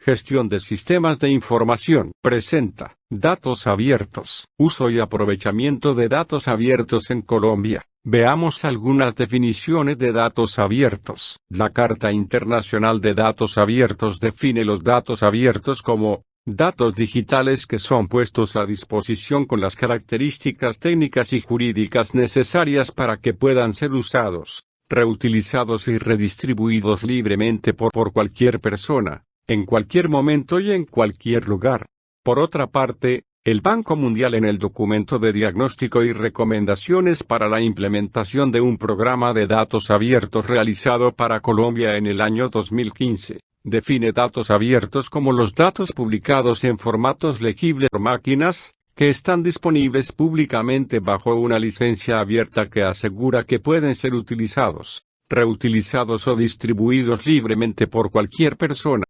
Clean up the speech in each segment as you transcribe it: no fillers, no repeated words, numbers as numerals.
Gestión de sistemas de información. Presenta. Datos abiertos. Uso y aprovechamiento de datos abiertos en Colombia. Veamos algunas definiciones de datos abiertos. La Carta Internacional de Datos Abiertos define los datos abiertos como datos digitales que son puestos a disposición con las características técnicas y jurídicas necesarias para que puedan ser usados, reutilizados y redistribuidos libremente por cualquier persona, en cualquier momento y en cualquier lugar. Por otra parte, el Banco Mundial en el documento de diagnóstico y recomendaciones para la implementación de un programa de datos abiertos realizado para Colombia en el año 2015, define datos abiertos como los datos publicados en formatos legibles por máquinas, que están disponibles públicamente bajo una licencia abierta que asegura que pueden ser utilizados, reutilizados o distribuidos libremente por cualquier persona,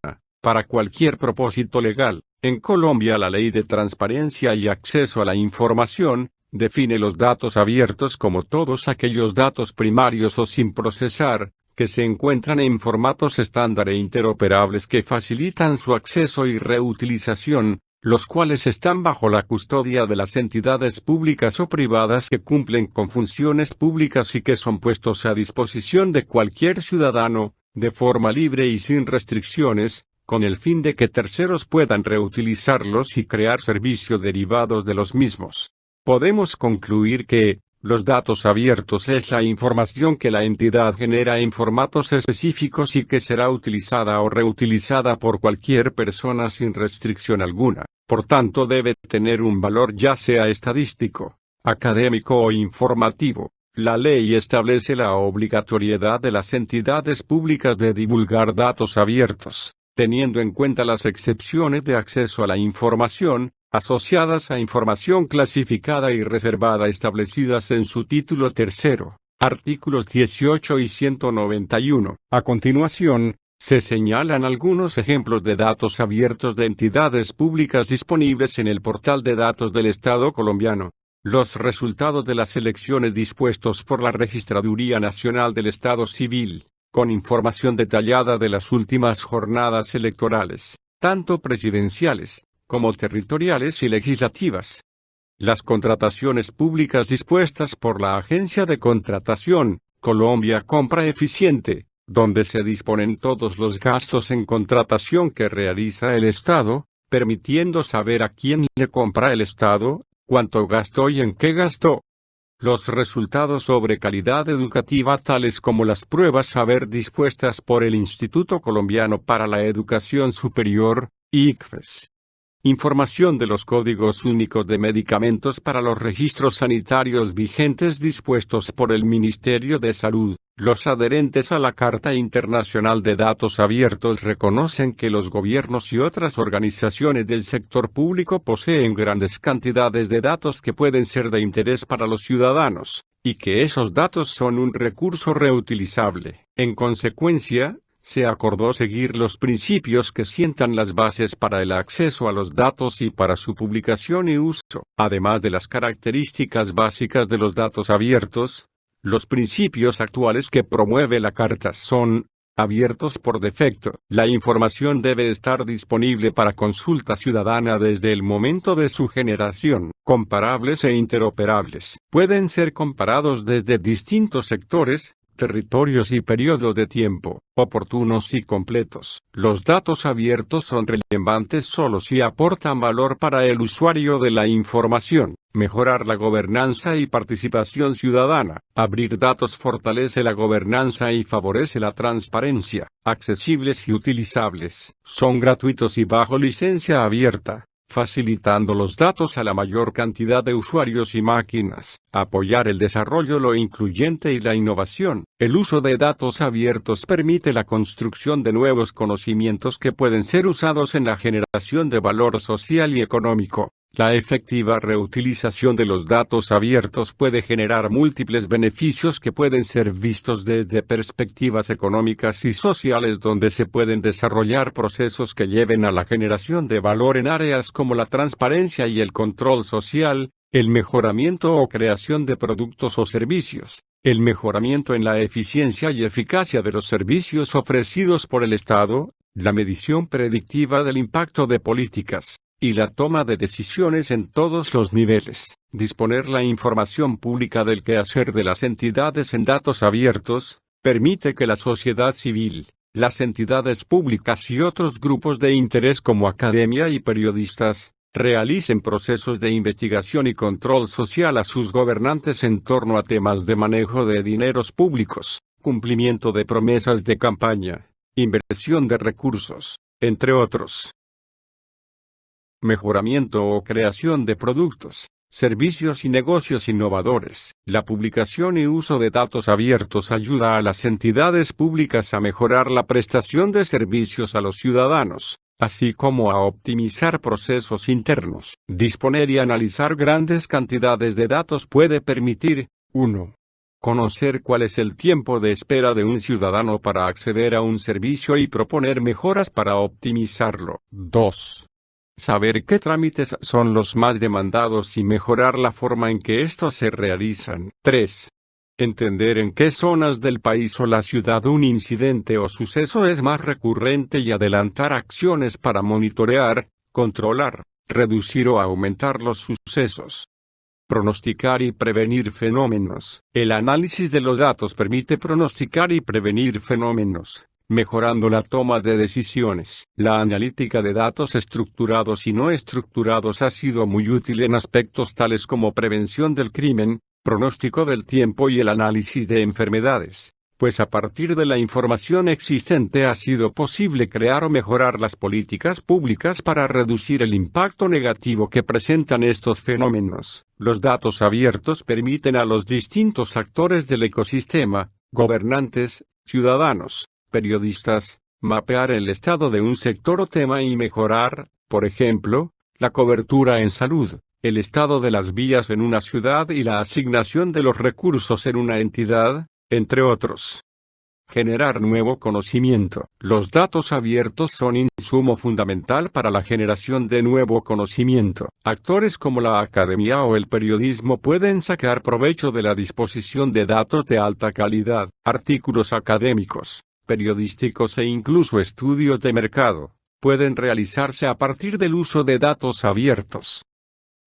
para cualquier propósito legal. En Colombia, la Ley de Transparencia y Acceso a la Información define los datos abiertos como todos aquellos datos primarios o sin procesar, que se encuentran en formatos estándar e interoperables que facilitan su acceso y reutilización, los cuales están bajo la custodia de las entidades públicas o privadas que cumplen con funciones públicas y que son puestos a disposición de cualquier ciudadano, de forma libre y sin restricciones, con el fin de que terceros puedan reutilizarlos y crear servicios derivados de los mismos. Podemos concluir que, los datos abiertos es la información que la entidad genera en formatos específicos y que será utilizada o reutilizada por cualquier persona sin restricción alguna. Por tanto, debe tener un valor ya sea estadístico, académico o informativo. La ley establece la obligatoriedad de las entidades públicas de divulgar datos abiertos, teniendo en cuenta las excepciones de acceso a la información, asociadas a información clasificada y reservada establecidas en su título tercero, artículos 18 y 191. A continuación, se señalan algunos ejemplos de datos abiertos de entidades públicas disponibles en el portal de datos del Estado colombiano. Los resultados de las elecciones dispuestos por la Registraduría Nacional del Estado Civil, con información detallada de las últimas jornadas electorales, tanto presidenciales, como territoriales y legislativas. Las contrataciones públicas dispuestas por la Agencia de Contratación, Colombia Compra Eficiente, donde se disponen todos los gastos en contratación que realiza el Estado, permitiendo saber a quién le compra el Estado, cuánto gastó y en qué gastó. Los resultados sobre calidad educativa tales como las pruebas saber dispuestas por el Instituto Colombiano para la Educación Superior, ICFES. Información de los códigos únicos de medicamentos para los registros sanitarios vigentes dispuestos por el Ministerio de Salud. Los adherentes a la Carta Internacional de Datos Abiertos reconocen que los gobiernos y otras organizaciones del sector público poseen grandes cantidades de datos que pueden ser de interés para los ciudadanos, y que esos datos son un recurso reutilizable. En consecuencia, se acordó seguir los principios que sientan las bases para el acceso a los datos y para su publicación y uso. Además de las características básicas de los datos abiertos, los principios actuales que promueve la Carta son abiertos por defecto. La información debe estar disponible para consulta ciudadana desde el momento de su generación. Comparables e interoperables. Pueden ser comparados desde distintos sectores, territorios y periodos de tiempo, oportunos y completos. Los datos abiertos son relevantes solo si aportan valor para el usuario de la información. Mejorar la gobernanza y participación ciudadana. Abrir datos fortalece la gobernanza y favorece la transparencia. Accesibles y utilizables. Son gratuitos y bajo licencia abierta, facilitando los datos a la mayor cantidad de usuarios y máquinas. Apoyar el desarrollo lo incluyente y la innovación. El uso de datos abiertos permite la construcción de nuevos conocimientos que pueden ser usados en la generación de valor social y económico. La efectiva reutilización de los datos abiertos puede generar múltiples beneficios que pueden ser vistos desde perspectivas económicas y sociales, donde se pueden desarrollar procesos que lleven a la generación de valor en áreas como la transparencia y el control social, el mejoramiento o creación de productos o servicios, el mejoramiento en la eficiencia y eficacia de los servicios ofrecidos por el Estado, la medición predictiva del impacto de políticas, y la toma de decisiones en todos los niveles. Disponer la información pública del quehacer de las entidades en datos abiertos, permite que la sociedad civil, las entidades públicas y otros grupos de interés como academia y periodistas, realicen procesos de investigación y control social a sus gobernantes en torno a temas de manejo de dineros públicos, cumplimiento de promesas de campaña, inversión de recursos, entre otros. Mejoramiento o creación de productos, servicios y negocios innovadores. La publicación y uso de datos abiertos ayuda a las entidades públicas a mejorar la prestación de servicios a los ciudadanos, así como a optimizar procesos internos. Disponer y analizar grandes cantidades de datos puede permitir, 1. Conocer cuál es el tiempo de espera de un ciudadano para acceder a un servicio y proponer mejoras para optimizarlo. 2. Saber qué trámites son los más demandados y mejorar la forma en que estos se realizan. 3. Entender en qué zonas del país o la ciudad un incidente o suceso es más recurrente y adelantar acciones para monitorear, controlar, reducir o aumentar los sucesos. Pronosticar y prevenir fenómenos. El análisis de los datos permite pronosticar y prevenir fenómenos, mejorando la toma de decisiones. La analítica de datos estructurados y no estructurados ha sido muy útil en aspectos tales como prevención del crimen, pronóstico del tiempo y el análisis de enfermedades, pues a partir de la información existente ha sido posible crear o mejorar las políticas públicas para reducir el impacto negativo que presentan estos fenómenos. Los datos abiertos permiten a los distintos actores del ecosistema, gobernantes, ciudadanos, periodistas, mapear el estado de un sector o tema y mejorar, por ejemplo, la cobertura en salud, el estado de las vías en una ciudad y la asignación de los recursos en una entidad, entre otros. Generar nuevo conocimiento. Los datos abiertos son insumo fundamental para la generación de nuevo conocimiento. Actores como la academia o el periodismo pueden sacar provecho de la disposición de datos de alta calidad. Artículos académicos, periodísticos e incluso estudios de mercado, pueden realizarse a partir del uso de datos abiertos.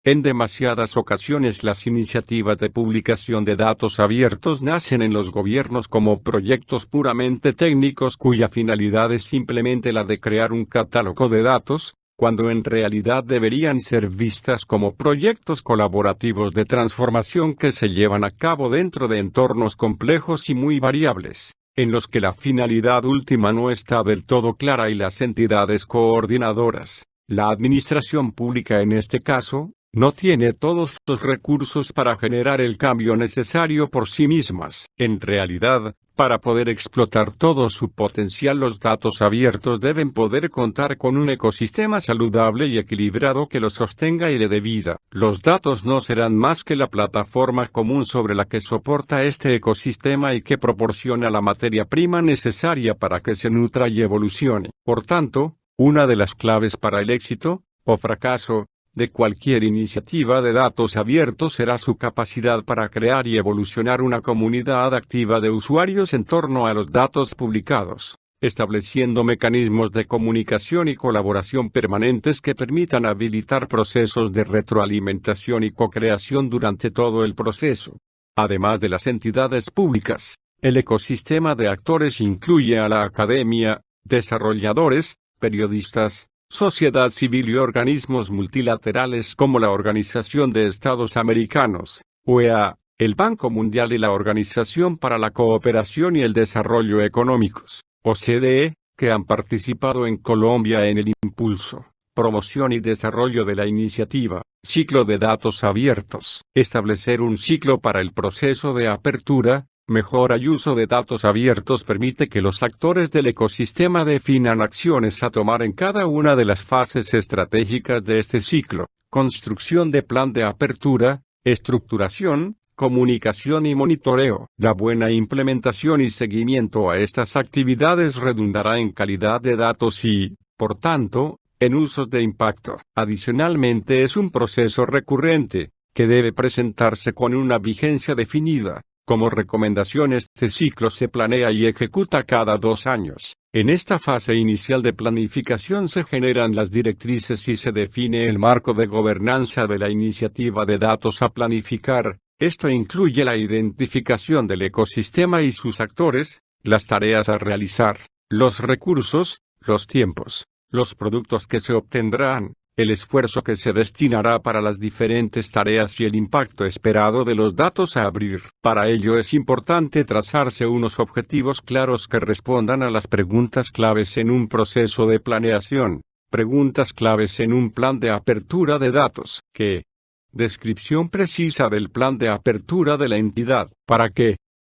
En demasiadas ocasiones las iniciativas de publicación de datos abiertos nacen en los gobiernos como proyectos puramente técnicos cuya finalidad es simplemente la de crear un catálogo de datos, cuando en realidad deberían ser vistas como proyectos colaborativos de transformación que se llevan a cabo dentro de entornos complejos y muy variables, en los que la finalidad última no está del todo clara y las entidades coordinadoras, la administración pública en este caso, no tiene todos los recursos para generar el cambio necesario por sí mismas. En realidad, para poder explotar todo su potencial, los datos abiertos deben poder contar con un ecosistema saludable y equilibrado que los sostenga y le dé vida. Los datos no serán más que la plataforma común sobre la que soporta este ecosistema y que proporciona la materia prima necesaria para que se nutra y evolucione. Por tanto, una de las claves para el éxito, o fracaso, de cualquier iniciativa de datos abiertos será su capacidad para crear y evolucionar una comunidad activa de usuarios en torno a los datos publicados, estableciendo mecanismos de comunicación y colaboración permanentes que permitan habilitar procesos de retroalimentación y co-creación durante todo el proceso. Además de las entidades públicas, el ecosistema de actores incluye a la academia, desarrolladores, periodistas, sociedad civil y organismos multilaterales como la Organización de Estados Americanos, OEA, el Banco Mundial y la Organización para la Cooperación y el Desarrollo Económicos, OCDE, que han participado en Colombia en el impulso, promoción y desarrollo de la iniciativa. Ciclo de datos abiertos. Establecer un ciclo para el proceso de apertura, mejora y uso de datos abiertos permite que los actores del ecosistema definan acciones a tomar en cada una de las fases estratégicas de este ciclo: construcción de plan de apertura, estructuración, comunicación y monitoreo. La buena implementación y seguimiento a estas actividades redundará en calidad de datos y, por tanto, en usos de impacto. Adicionalmente, es un proceso recurrente, que debe presentarse con una vigencia definida. Como recomendación, este ciclo se planea y ejecuta cada 2 años. En esta fase inicial de planificación se generan las directrices y se define el marco de gobernanza de la iniciativa de datos a planificar. Esto incluye la identificación del ecosistema y sus actores, las tareas a realizar, los recursos, los tiempos, los productos que se obtendrán, el esfuerzo que se destinará para las diferentes tareas y el impacto esperado de los datos a abrir. Para ello es importante trazarse unos objetivos claros que respondan a las preguntas claves en un proceso de planeación, preguntas claves en un plan de apertura de datos. ¿Qué? Descripción precisa del plan de apertura de la entidad. ¿Para qué?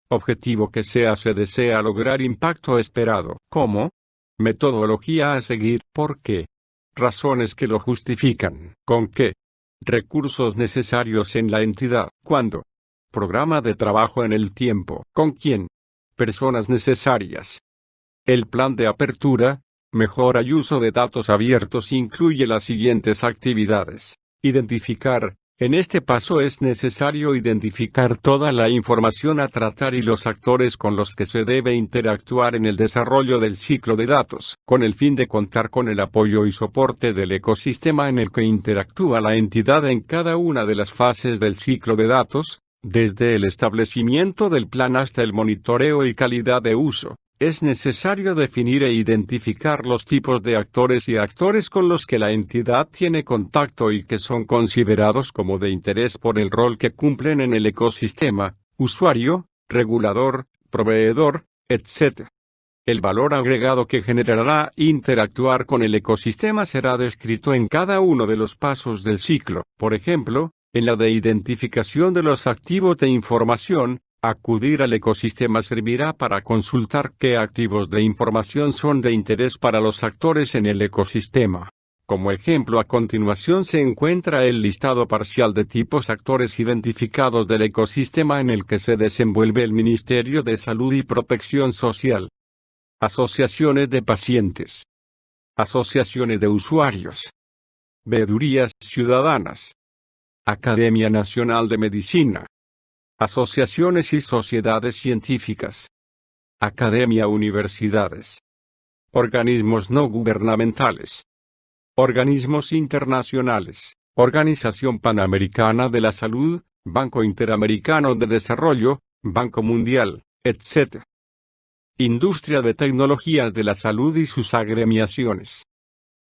Objetivo que se desea lograr impacto esperado. ¿Cómo? Metodología a seguir. ¿Por qué? Razones que lo justifican. ¿Con qué? Recursos necesarios en la entidad. ¿Cuándo? Programa de trabajo en el tiempo. ¿Con quién? Personas necesarias. El plan de apertura, mejora y uso de datos abiertos incluye las siguientes actividades. Identificar. En este paso es necesario identificar toda la información a tratar y los actores con los que se debe interactuar en el desarrollo del ciclo de datos, con el fin de contar con el apoyo y soporte del ecosistema en el que interactúa la entidad en cada una de las fases del ciclo de datos, desde el establecimiento del plan hasta el monitoreo y calidad de uso. Es necesario definir e identificar los tipos de actores y actores con los que la entidad tiene contacto y que son considerados como de interés por el rol que cumplen en el ecosistema: usuario, regulador, proveedor, etc. El valor agregado que generará interactuar con el ecosistema será descrito en cada uno de los pasos del ciclo. Por ejemplo, en la de identificación de los activos de información, acudir al ecosistema servirá para consultar qué activos de información son de interés para los actores en el ecosistema. Como ejemplo, a continuación se encuentra el listado parcial de tipos actores identificados del ecosistema en el que se desenvuelve el Ministerio de Salud y Protección Social. Asociaciones de pacientes. Asociaciones de usuarios. Veedurías ciudadanas. Academia Nacional de Medicina. Asociaciones y sociedades científicas. Academia, universidades. Organismos no gubernamentales. Organismos internacionales. Organización Panamericana de la Salud, Banco Interamericano de Desarrollo, Banco Mundial, etc. Industria de tecnologías de la salud y sus agremiaciones.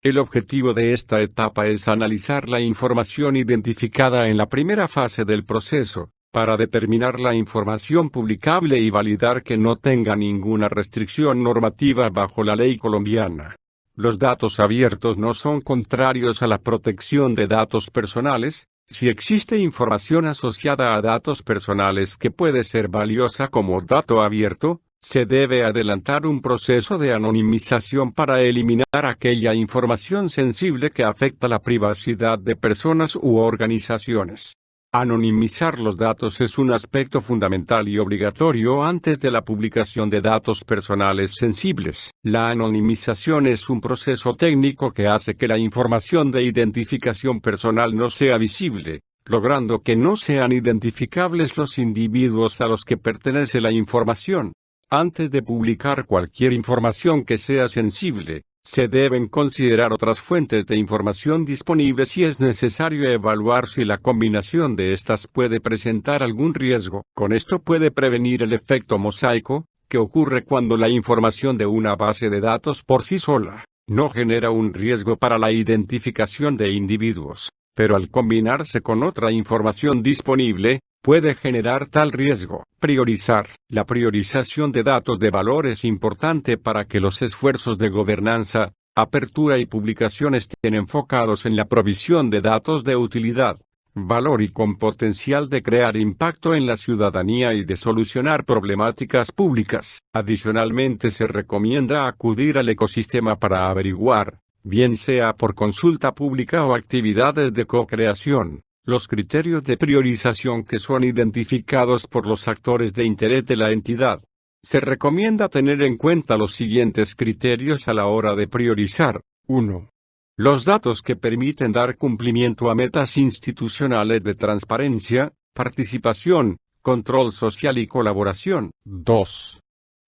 El objetivo de esta etapa es analizar la información identificada en la primera fase del proceso, para determinar la información publicable y validar que no tenga ninguna restricción normativa bajo la ley colombiana. Los datos abiertos no son contrarios a la protección de datos personales. Si existe información asociada a datos personales que puede ser valiosa como dato abierto, se debe adelantar un proceso de anonimización para eliminar aquella información sensible que afecta la privacidad de personas u organizaciones. Anonimizar los datos es un aspecto fundamental y obligatorio antes de la publicación de datos personales sensibles. La anonimización es un proceso técnico que hace que la información de identificación personal no sea visible, logrando que no sean identificables los individuos a los que pertenece la información. Antes de publicar cualquier información que sea sensible, se deben considerar otras fuentes de información disponibles y es necesario evaluar si la combinación de estas puede presentar algún riesgo. Con esto puede prevenir el efecto mosaico, que ocurre cuando la información de una base de datos por sí sola no genera un riesgo para la identificación de individuos, pero al combinarse con otra información disponible, puede generar tal riesgo. Priorizar. La priorización de datos de valor es importante para que los esfuerzos de gobernanza, apertura y publicación estén enfocados en la provisión de datos de utilidad, valor y con potencial de crear impacto en la ciudadanía y de solucionar problemáticas públicas. Adicionalmente, se recomienda acudir al ecosistema para averiguar, bien sea por consulta pública o actividades de co-creación, los criterios de priorización que son identificados por los actores de interés de la entidad. Se recomienda tener en cuenta los siguientes criterios a la hora de priorizar. 1. Los datos que permiten dar cumplimiento a metas institucionales de transparencia, participación, control social y colaboración. 2.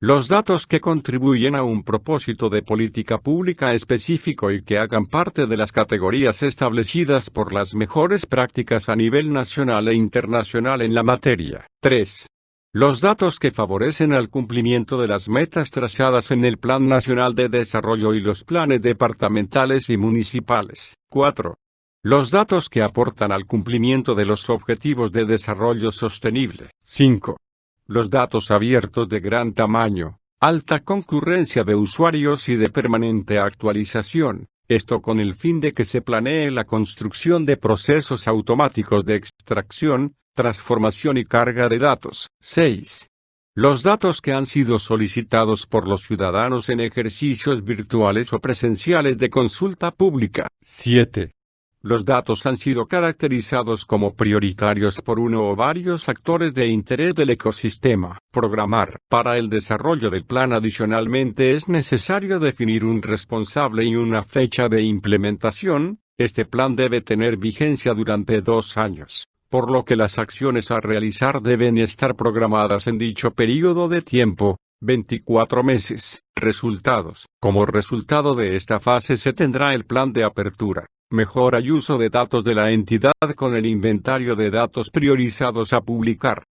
Los datos que contribuyen a un propósito de política pública específico y que hagan parte de las categorías establecidas por las mejores prácticas a nivel nacional e internacional en la materia. 3. Los datos que favorecen al cumplimiento de las metas trazadas en el Plan Nacional de Desarrollo y los planes departamentales y municipales. 4. Los datos que aportan al cumplimiento de los objetivos de desarrollo sostenible. 5. Los datos abiertos de gran tamaño, alta concurrencia de usuarios y de permanente actualización, esto con el fin de que se planee la construcción de procesos automáticos de extracción, transformación y carga de datos. 6. Los datos que han sido solicitados por los ciudadanos en ejercicios virtuales o presenciales de consulta pública. 7. Los datos han sido caracterizados como prioritarios por uno o varios actores de interés del ecosistema. Programar. Para el desarrollo del plan adicionalmente es necesario definir un responsable y una fecha de implementación. Este plan debe tener vigencia durante 2 años, por lo que las acciones a realizar deben estar programadas en dicho periodo de tiempo. 24 meses. Resultados. Como resultado de esta fase se tendrá el plan de apertura, mejora y uso de datos de la entidad con el inventario de datos priorizados a publicar.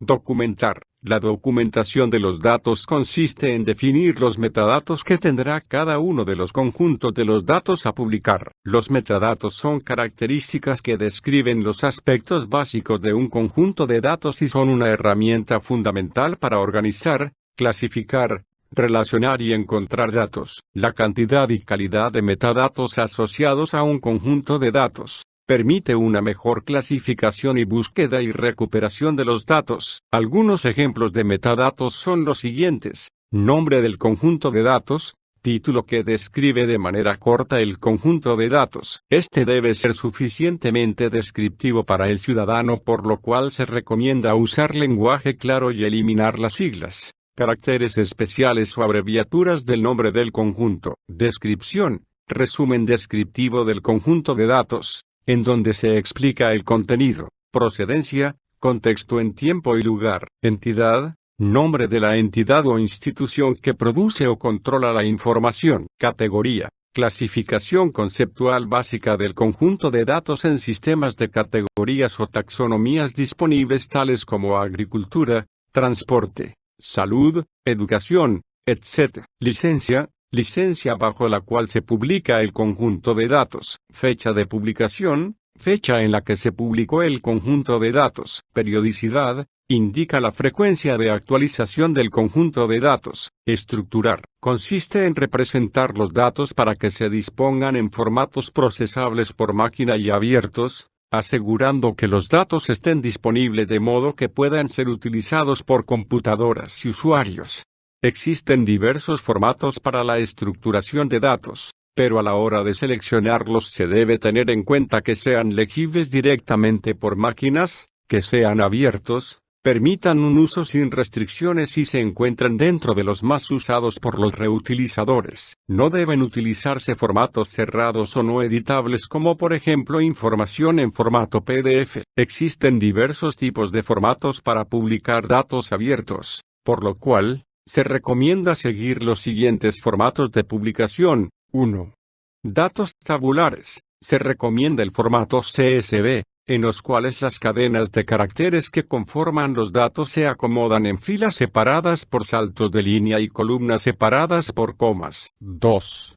Documentar. La documentación de los datos consiste en definir los metadatos que tendrá cada uno de los conjuntos de los datos a publicar. Los metadatos son características que describen los aspectos básicos de un conjunto de datos y son una herramienta fundamental para organizar, clasificar, relacionar y encontrar datos. La cantidad y calidad de metadatos asociados a un conjunto de datos permite una mejor clasificación y búsqueda y recuperación de los datos. Algunos ejemplos de metadatos son los siguientes: nombre del conjunto de datos, título que describe de manera corta el conjunto de datos. Este debe ser suficientemente descriptivo para el ciudadano, por lo cual se recomienda usar lenguaje claro y eliminar las siglas, caracteres especiales o abreviaturas del nombre del conjunto. Descripción. Resumen descriptivo del conjunto de datos, en donde se explica el contenido, procedencia, contexto en tiempo y lugar, entidad, nombre de la entidad o institución que produce o controla la información, categoría, clasificación conceptual básica del conjunto de datos en sistemas de categorías o taxonomías disponibles tales como agricultura, transporte, salud, educación, etc. Licencia. Licencia bajo la cual se publica el conjunto de datos. Fecha de publicación. Fecha en la que se publicó el conjunto de datos. Periodicidad. Indica la frecuencia de actualización del conjunto de datos. Estructurar. Consiste en representar los datos para que se dispongan en formatos procesables por máquina y abiertos, asegurando que los datos estén disponibles de modo que puedan ser utilizados por computadoras y usuarios. Existen diversos formatos para la estructuración de datos, pero a la hora de seleccionarlos se debe tener en cuenta que sean legibles directamente por máquinas, que sean abiertos, permitan un uso sin restricciones y se encuentren dentro de los más usados por los reutilizadores. No deben utilizarse formatos cerrados o no editables como por ejemplo información en formato PDF. Existen diversos tipos de formatos para publicar datos abiertos, por lo cual, se recomienda seguir los siguientes formatos de publicación. 1. Datos tabulares. Se recomienda el formato CSV, en los cuales las cadenas de caracteres que conforman los datos se acomodan en filas separadas por saltos de línea y columnas separadas por comas. 2.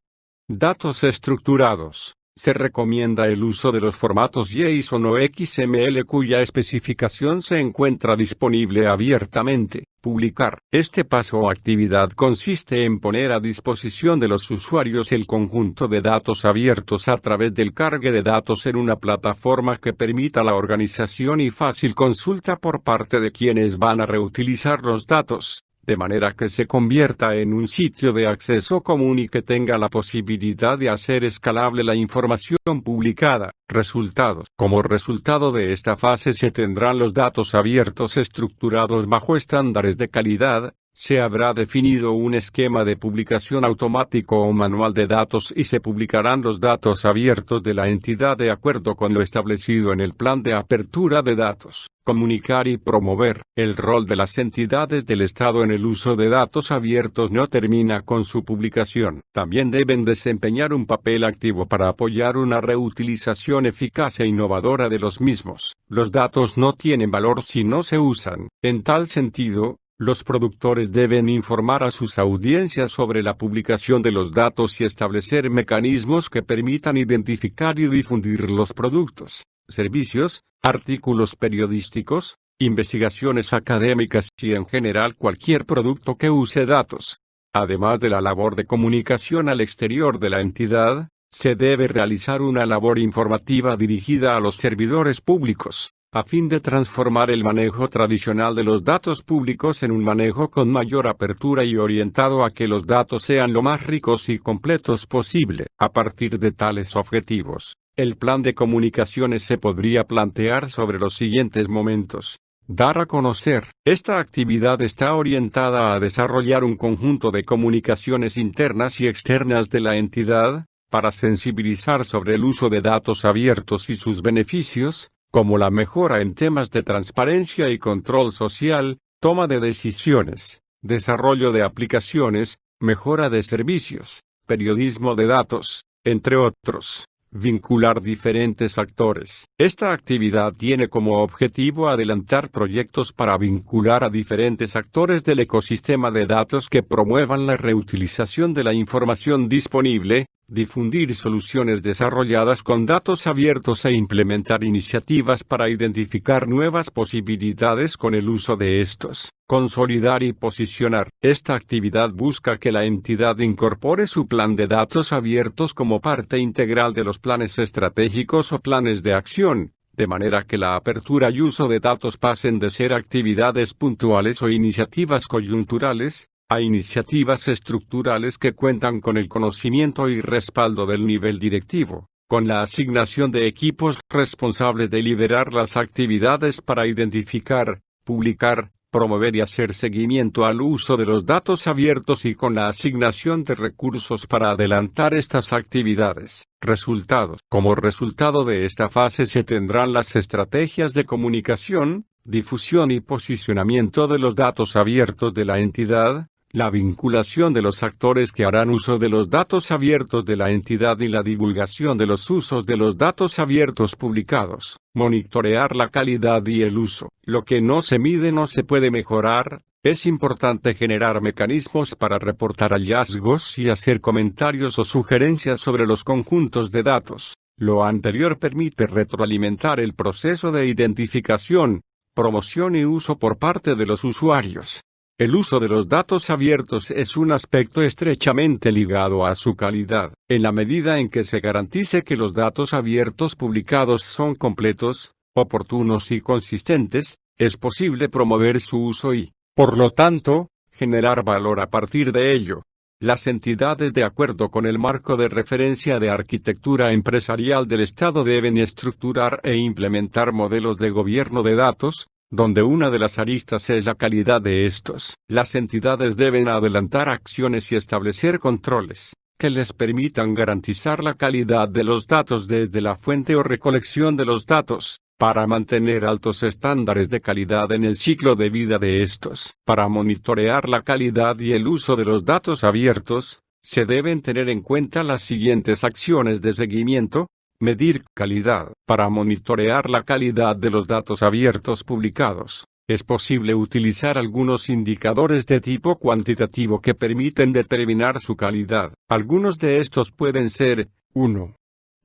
Datos estructurados. Se recomienda el uso de los formatos JSON o XML cuya especificación se encuentra disponible abiertamente. Publicar. Este paso o actividad consiste en poner a disposición de los usuarios el conjunto de datos abiertos a través del cargue de datos en una plataforma que permita la organización y fácil consulta por parte de quienes van a reutilizar los datos, de manera que se convierta en un sitio de acceso común y que tenga la posibilidad de hacer escalable la información publicada. Resultados. Como resultado de esta fase se tendrán los datos abiertos estructurados bajo estándares de calidad, se habrá definido un esquema de publicación automático o manual de datos y se publicarán los datos abiertos de la entidad de acuerdo con lo establecido en el plan de apertura de datos. Comunicar y promover. El rol de las entidades del Estado en el uso de datos abiertos no termina con su publicación. También deben desempeñar un papel activo para apoyar una reutilización eficaz e innovadora de los mismos. Los datos no tienen valor si no se usan. En tal sentido, los productores deben informar a sus audiencias sobre la publicación de los datos y establecer mecanismos que permitan identificar y difundir los productos, servicios, artículos periodísticos, investigaciones académicas y en general cualquier producto que use datos. Además de la labor de comunicación al exterior de la entidad, se debe realizar una labor informativa dirigida a los servidores públicos, a fin de transformar el manejo tradicional de los datos públicos en un manejo con mayor apertura y orientado a que los datos sean lo más ricos y completos posible. A partir de tales objetivos, el plan de comunicaciones se podría plantear sobre los siguientes momentos. Dar a conocer. Esta actividad está orientada a desarrollar un conjunto de comunicaciones internas y externas de la entidad, para sensibilizar sobre el uso de datos abiertos y sus beneficios, como la mejora en temas de transparencia y control social, toma de decisiones, desarrollo de aplicaciones, mejora de servicios, periodismo de datos, entre otros. Vincular diferentes actores. Esta actividad tiene como objetivo adelantar proyectos para vincular a diferentes actores del ecosistema de datos que promuevan la reutilización de la información disponible, difundir soluciones desarrolladas con datos abiertos e implementar iniciativas para identificar nuevas posibilidades con el uso de estos. Consolidar y posicionar. Esta actividad busca que la entidad incorpore su plan de datos abiertos como parte integral de los planes estratégicos o planes de acción, de manera que la apertura y uso de datos pasen de ser actividades puntuales o iniciativas coyunturales, a iniciativas estructurales que cuentan con el conocimiento y respaldo del nivel directivo, con la asignación de equipos responsables de liderar las actividades para identificar, publicar, promover y hacer seguimiento al uso de los datos abiertos y con la asignación de recursos para adelantar estas actividades. Resultados. Como resultado de esta fase se tendrán las estrategias de comunicación, difusión y posicionamiento de los datos abiertos de la entidad, la vinculación de los actores que harán uso de los datos abiertos de la entidad y la divulgación de los usos de los datos abiertos publicados. Monitorear la calidad y el uso. Lo que no se mide no se puede mejorar. Es importante generar mecanismos para reportar hallazgos y hacer comentarios o sugerencias sobre los conjuntos de datos. Lo anterior permite retroalimentar el proceso de identificación, promoción y uso por parte de los usuarios. El uso de los datos abiertos es un aspecto estrechamente ligado a su calidad. En la medida en que se garantice que los datos abiertos publicados son completos, oportunos y consistentes, es posible promover su uso y, por lo tanto, generar valor a partir de ello. Las entidades de acuerdo con el marco de referencia de arquitectura empresarial del Estado deben estructurar e implementar modelos de gobierno de datos, donde una de las aristas es la calidad de estos. Las entidades deben adelantar acciones y establecer controles que les permitan garantizar la calidad de los datos desde la fuente o recolección de los datos, para mantener altos estándares de calidad en el ciclo de vida de estos. Para monitorear la calidad y el uso de los datos abiertos, se deben tener en cuenta las siguientes acciones de seguimiento. Medir calidad. Para monitorear la calidad de los datos abiertos publicados, es posible utilizar algunos indicadores de tipo cuantitativo que permiten determinar su calidad. Algunos de estos pueden ser: 1.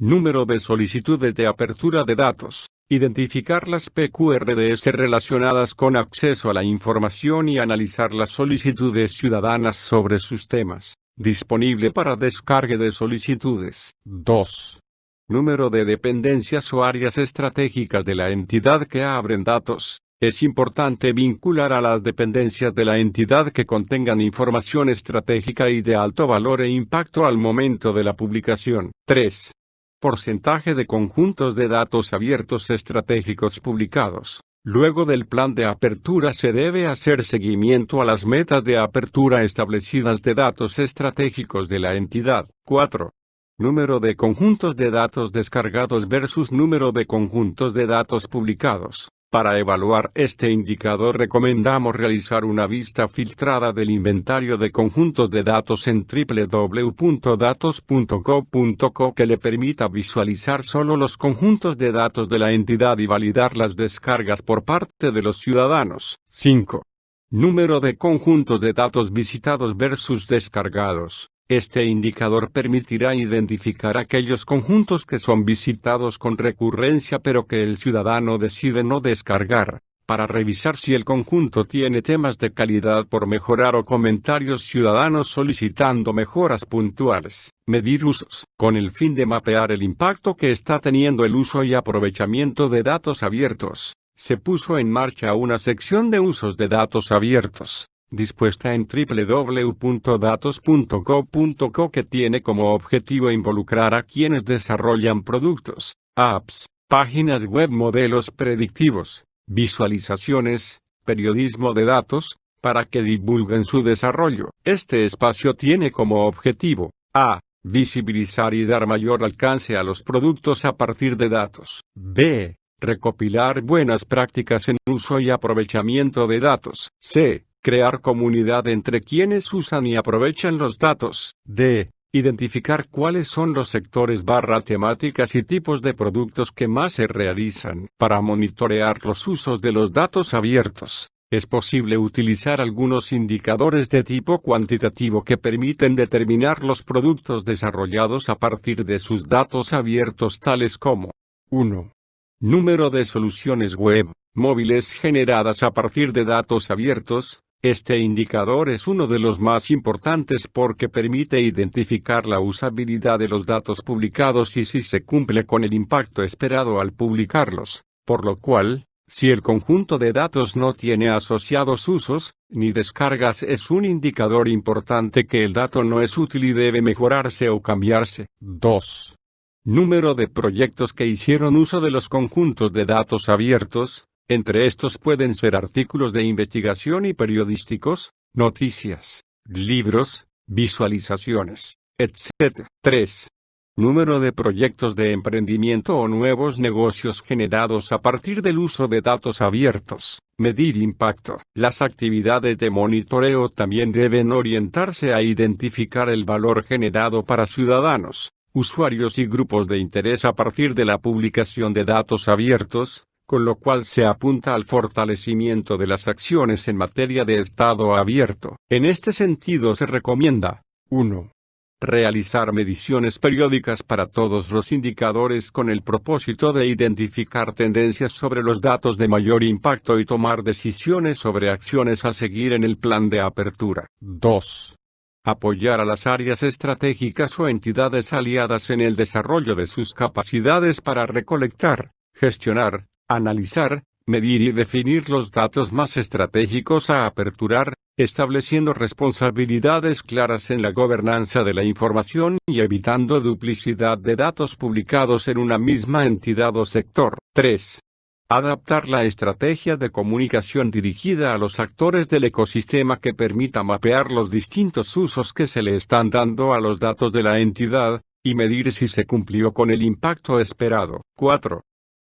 Número de solicitudes de apertura de datos. Identificar las PQRDS relacionadas con acceso a la información y analizar las solicitudes ciudadanas sobre sus temas. Disponible para descarga de solicitudes. 2. Número de dependencias o áreas estratégicas de la entidad que abren datos. Es importante vincular a las dependencias de la entidad que contengan información estratégica y de alto valor e impacto al momento de la publicación. 3. Porcentaje de conjuntos de datos abiertos estratégicos publicados. Luego del plan de apertura se debe hacer seguimiento a las metas de apertura establecidas de datos estratégicos de la entidad. 4. Número de conjuntos de datos descargados versus número de conjuntos de datos publicados. Para evaluar este indicador recomendamos realizar una vista filtrada del inventario de conjuntos de datos en www.datos.gov.co que le permita visualizar solo los conjuntos de datos de la entidad y validar las descargas por parte de los ciudadanos. 5. Número de conjuntos de datos visitados versus descargados. Este indicador permitirá identificar aquellos conjuntos que son visitados con recurrencia pero que el ciudadano decide no descargar, para revisar si el conjunto tiene temas de calidad por mejorar o comentarios ciudadanos solicitando mejoras puntuales. Medir usos. Con el fin de mapear el impacto que está teniendo el uso y aprovechamiento de datos abiertos, se puso en marcha una sección de usos de datos abiertos, dispuesta en www.datos.gov.co que tiene como objetivo involucrar a quienes desarrollan productos, apps, páginas web, modelos predictivos, visualizaciones, periodismo de datos, para que divulguen su desarrollo. Este espacio tiene como objetivo, a. visibilizar y dar mayor alcance a los productos a partir de datos. B. recopilar buenas prácticas en uso y aprovechamiento de datos. C. crear comunidad entre quienes usan y aprovechan los datos. D. identificar cuáles son los sectores temáticas y tipos de productos que más se realizan. Para monitorear los usos de los datos abiertos, es posible utilizar algunos indicadores de tipo cuantitativo que permiten determinar los productos desarrollados a partir de sus datos abiertos, tales como 1. número de soluciones web móviles generadas a partir de datos abiertos. Este indicador es uno de los más importantes porque permite identificar la usabilidad de los datos publicados y si se cumple con el impacto esperado al publicarlos, por lo cual, si el conjunto de datos no tiene asociados usos, ni descargas, es un indicador importante que el dato no es útil y debe mejorarse o cambiarse. 2. Número de proyectos que hicieron uso de los conjuntos de datos abiertos. Entre estos pueden ser artículos de investigación y periodísticos, noticias, libros, visualizaciones, etc. 3. Número de proyectos de emprendimiento o nuevos negocios generados a partir del uso de datos abiertos. Medir impacto. Las actividades de monitoreo también deben orientarse a identificar el valor generado para ciudadanos, usuarios y grupos de interés a partir de la publicación de datos abiertos, con lo cual se apunta al fortalecimiento de las acciones en materia de estado abierto. En este sentido se recomienda 1. realizar mediciones periódicas para todos los indicadores con el propósito de identificar tendencias sobre los datos de mayor impacto y tomar decisiones sobre acciones a seguir en el plan de apertura. 2. apoyar a las áreas estratégicas o entidades aliadas en el desarrollo de sus capacidades para recolectar, gestionar, analizar, medir y definir los datos más estratégicos a aperturar, estableciendo responsabilidades claras en la gobernanza de la información y evitando duplicidad de datos publicados en una misma entidad o sector. 3. Adaptar la estrategia de comunicación dirigida a los actores del ecosistema que permita mapear los distintos usos que se le están dando a los datos de la entidad, y medir si se cumplió con el impacto esperado. 4.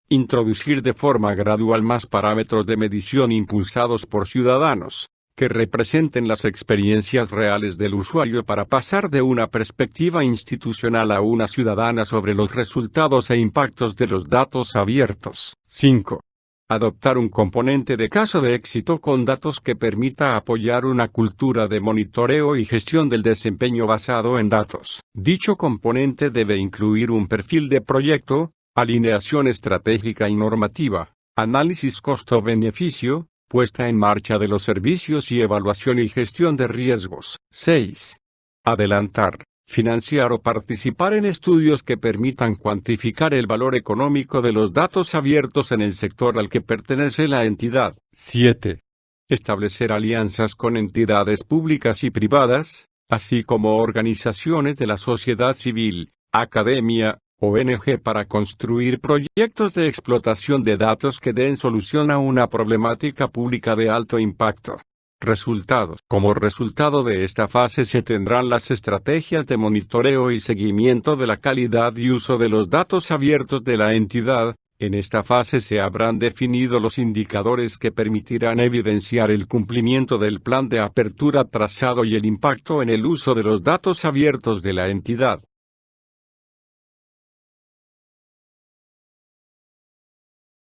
Introducir de forma gradual más parámetros de medición impulsados por ciudadanos, que representen las experiencias reales del usuario para pasar de una perspectiva institucional a una ciudadana sobre los resultados e impactos de los datos abiertos. 5. Adoptar un componente de caso de éxito con datos que permita apoyar una cultura de monitoreo y gestión del desempeño basado en datos. Dicho componente debe incluir un perfil de proyecto, alineación estratégica y normativa, análisis costo-beneficio, puesta en marcha de los servicios y evaluación y gestión de riesgos. 6. Adelantar, financiar o participar en estudios que permitan cuantificar el valor económico de los datos abiertos en el sector al que pertenece la entidad. 7. Establecer alianzas con entidades públicas y privadas, así como organizaciones de la sociedad civil, academia, ONG para construir proyectos de explotación de datos que den solución a una problemática pública de alto impacto. Resultados. Como resultado de esta fase se tendrán las estrategias de monitoreo y seguimiento de la calidad y uso de los datos abiertos de la entidad, En esta fase se habrán definido los indicadores que permitirán evidenciar el cumplimiento del plan de apertura trazado y el impacto en el uso de los datos abiertos de la entidad.